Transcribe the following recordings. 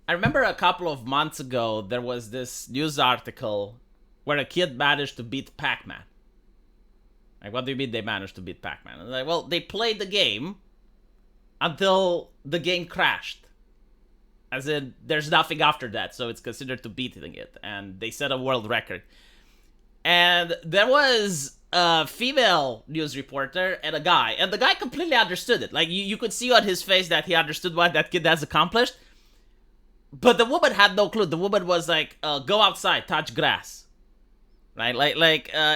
I remember a couple of months ago there was this news article where a kid managed to beat Pac-Man. Like, what do you mean they managed to beat Pac-Man? Like, well, they played the game until the game crashed. As in, there's nothing after that, so it's considered to beating it, and they set a world record. And there was a female news reporter and a guy, and the guy completely understood it. Like, you could see on his face that he understood what that kid has accomplished. But the woman had no clue. The woman was like, "Go outside, touch grass." Right,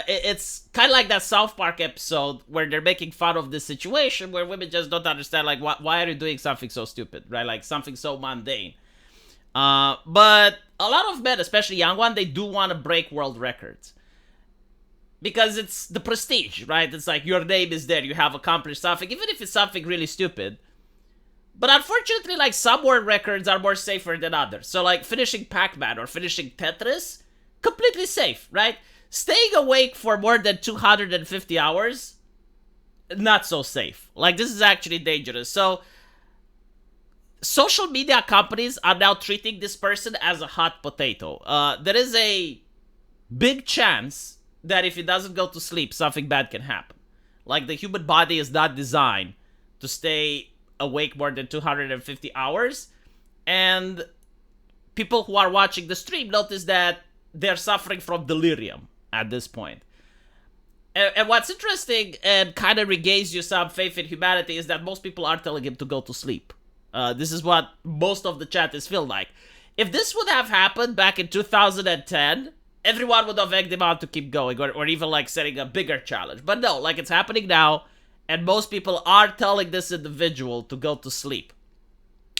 it's kind of like that South Park episode where they're making fun of this situation where women just don't understand, like, why are you doing something so stupid, right? Like something so mundane. But a lot of men, especially young ones, they do want to break world records because it's the prestige, right? It's like your name is there, you have accomplished something, even if it's something really stupid. But unfortunately, like, some world records are more safer than others. So, like, finishing Pac-Man or finishing Tetris, completely safe, right? Staying awake for more than 250 hours, not so safe. Like, this is actually dangerous. So, social media companies are now treating this person as a hot potato. There is a big chance that if he doesn't go to sleep, something bad can happen. Like, the human body is not designed to stay awake more than 250 hours. And people who are watching the stream notice that they're suffering from delirium at this point. And what's interesting and kind of regains you some faith in humanity is that most people are telling him to go to sleep. This is what most of the chat is feel like. If this would have happened back in 2010, everyone would have egged him on to keep going, or even like setting a bigger challenge. But no, like, it's happening now, and most people are telling this individual to go to sleep,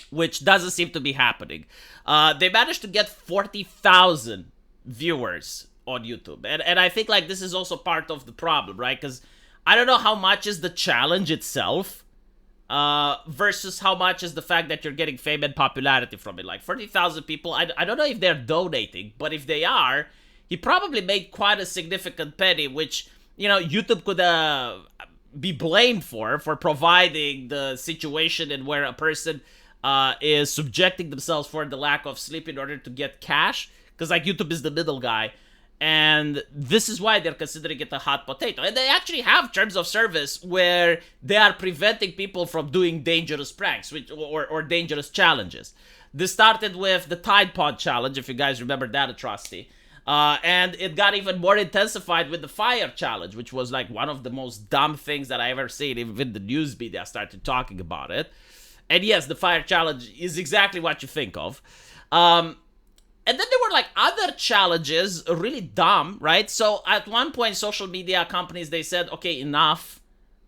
which doesn't seem to be happening. They managed to get 40,000 viewers on YouTube. And I think, like, this is also part of the problem, right? Because I don't know how much is the challenge itself versus how much is the fact that you're getting fame and popularity from it. Like, 40,000 people, I don't know if they're donating, but if they are, he probably made quite a significant penny, which, you know, YouTube could be blamed for providing the situation in where a person is subjecting themselves for the lack of sleep in order to get cash. Because, like, YouTube is the middle guy. And this is why they're considering it a hot potato. And they actually have terms of service where they are preventing people from doing dangerous pranks or dangerous challenges. This started with the Tide Pod challenge, if you guys remember that atrocity. And it got even more intensified with the Fire challenge, which was like one of the most dumb things that I ever seen. Even the news media started talking about it. And yes, the Fire challenge is exactly what you think of. And then there were like other challenges, really dumb, right? So at one point, social media companies, they said, okay, enough.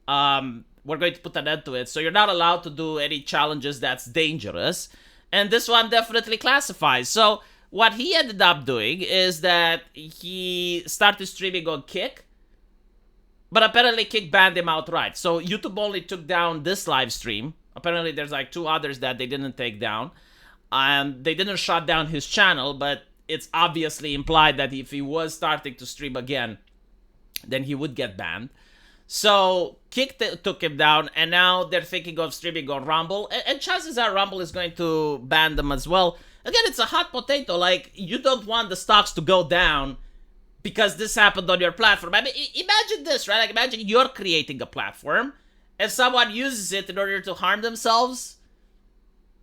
We're going to put an end to it. So you're not allowed to do any challenges that's dangerous. And this one definitely classifies. So what he ended up doing is that he started streaming on Kick. But apparently Kick banned him outright. So YouTube only took down this live stream. Apparently there's like 2 others that they didn't take down. They didn't shut down his channel, but it's obviously implied that if he was starting to stream again, then he would get banned. So Kick took him down, and now they're thinking of streaming on Rumble, and chances are Rumble is going to ban them as well. Again, it's a hot potato. Like, you don't want the stocks to go down because this happened on your platform. I mean, imagine this, right? Like, imagine you're creating a platform, and someone uses it in order to harm themselves.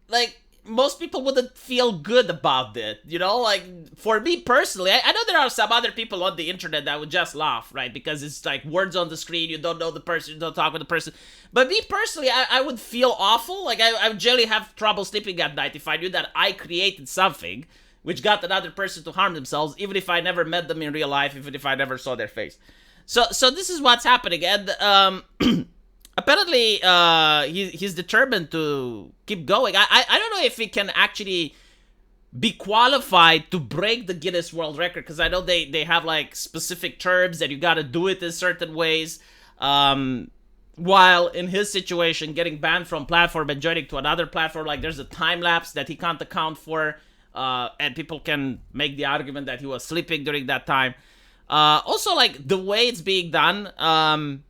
Like, most people wouldn't feel good about it, you know? Like, for me personally, I know there are some other people on the internet that would just laugh, right? Because it's like words on the screen, you don't know the person, you don't talk with the person. But me personally, I would feel awful. Like, I would generally have trouble sleeping at night if I knew that I created something which got another person to harm themselves, even if I never met them in real life, even if I never saw their face. So this is what's happening. And apparently, he's determined to keep going. I don't know if he can actually be qualified to break the Guinness World Record, because I know they have like specific terms that you gotta do it in certain ways. While in his situation, getting banned from platform and joining to another platform, like, there's a time lapse that he can't account for, and people can make the argument that he was sleeping during that time. Also, like, the way it's being done,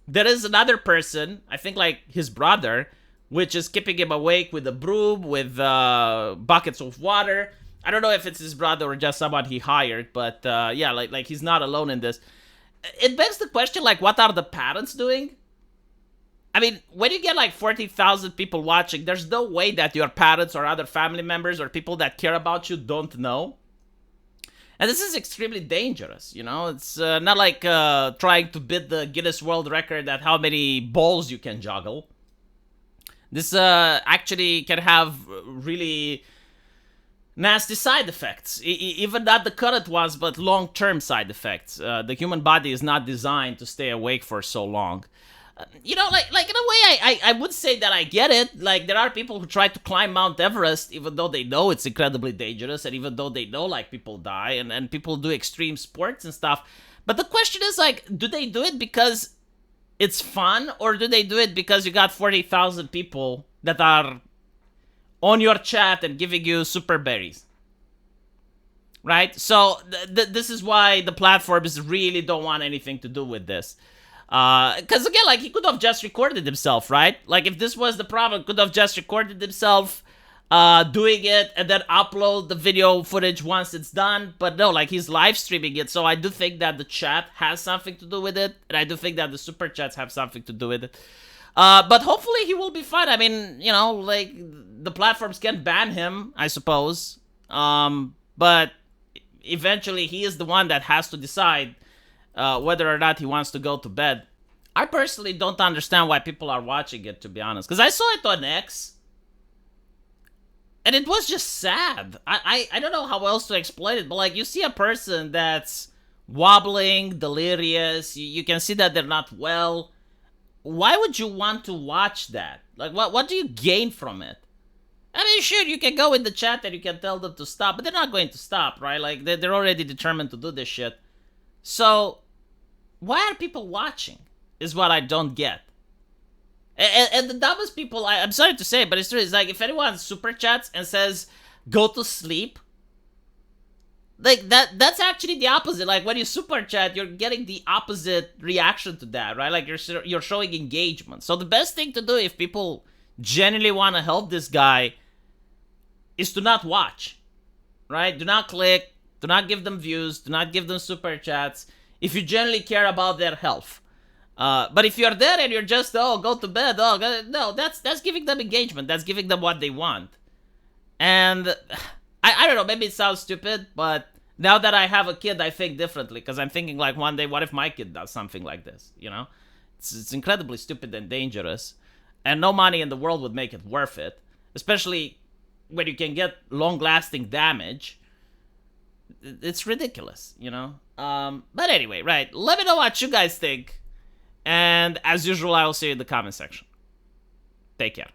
there is another person, I think like his brother, which is keeping him awake with a broom, with buckets of water. I don't know if it's his brother or just someone he hired, but yeah, like he's not alone in this. It begs the question, like, what are the parents doing? I mean, when you get like 40,000 people watching, there's no way that your parents or other family members or people that care about you don't know. And this is extremely dangerous, you know? It's not like trying to beat the Guinness World Record at how many balls you can juggle. This actually can have really nasty side effects. Even not the current ones, but long-term side effects. The human body is not designed to stay awake for so long. You know, like in a way, I would say that I get it. Like, there are people who try to climb Mount Everest even though they know it's incredibly dangerous, and even though they know, like, people die, and people do extreme sports and stuff. But the question is, like, do they do it because it's fun, or do they do it because you got 40,000 people that are on your chat and giving you super berries? Right? So this is why the platforms really don't want anything to do with this. Because again, like, he could have just recorded himself, right? Like, if this was the problem, could have just recorded himself doing it and then upload the video footage once it's done. But no, like, he's live streaming it. So I do think that the chat has something to do with it, and I do think that the super chats have something to do with it. But hopefully he will be fine. I mean, you know, like, the platforms can ban him, I suppose. But eventually he is the one that has to decide whether or not he wants to go to bed. I personally don't understand why people are watching it, to be honest. Because I saw it on X, and it was just sad. I don't know how else to explain it, but, like, you see a person that's wobbling, delirious, you can see that they're not well. Why would you want to watch that? Like, what do you gain from it? I mean, sure, you can go in the chat and you can tell them to stop, but they're not going to stop, right? Like, they're already determined to do this shit. So, why are people watching? Is what I don't get. And the dumbest people, I'm sorry to say, but it's true. It's like, if anyone super chats and says, go to sleep, like, that's actually the opposite. Like, when you super chat, you're getting the opposite reaction to that, right? Like, you're showing engagement. So the best thing to do if people genuinely want to help this guy is to not watch, right? Do not click, do not give them views, do not give them super chats if you genuinely care about their health. But if you're there and you're just, go to bed, no, that's giving them engagement. That's giving them what they want. And I don't know, maybe it sounds stupid, but now that I have a kid, I think differently, because I'm thinking, like, one day, what if my kid does something like this, you know? It's incredibly stupid and dangerous, and no money in the world would make it worth it, especially when you can get long-lasting damage. It's ridiculous, you know? But anyway, right, let me know what you guys think, and as usual, I will see you in the comment section. Take care.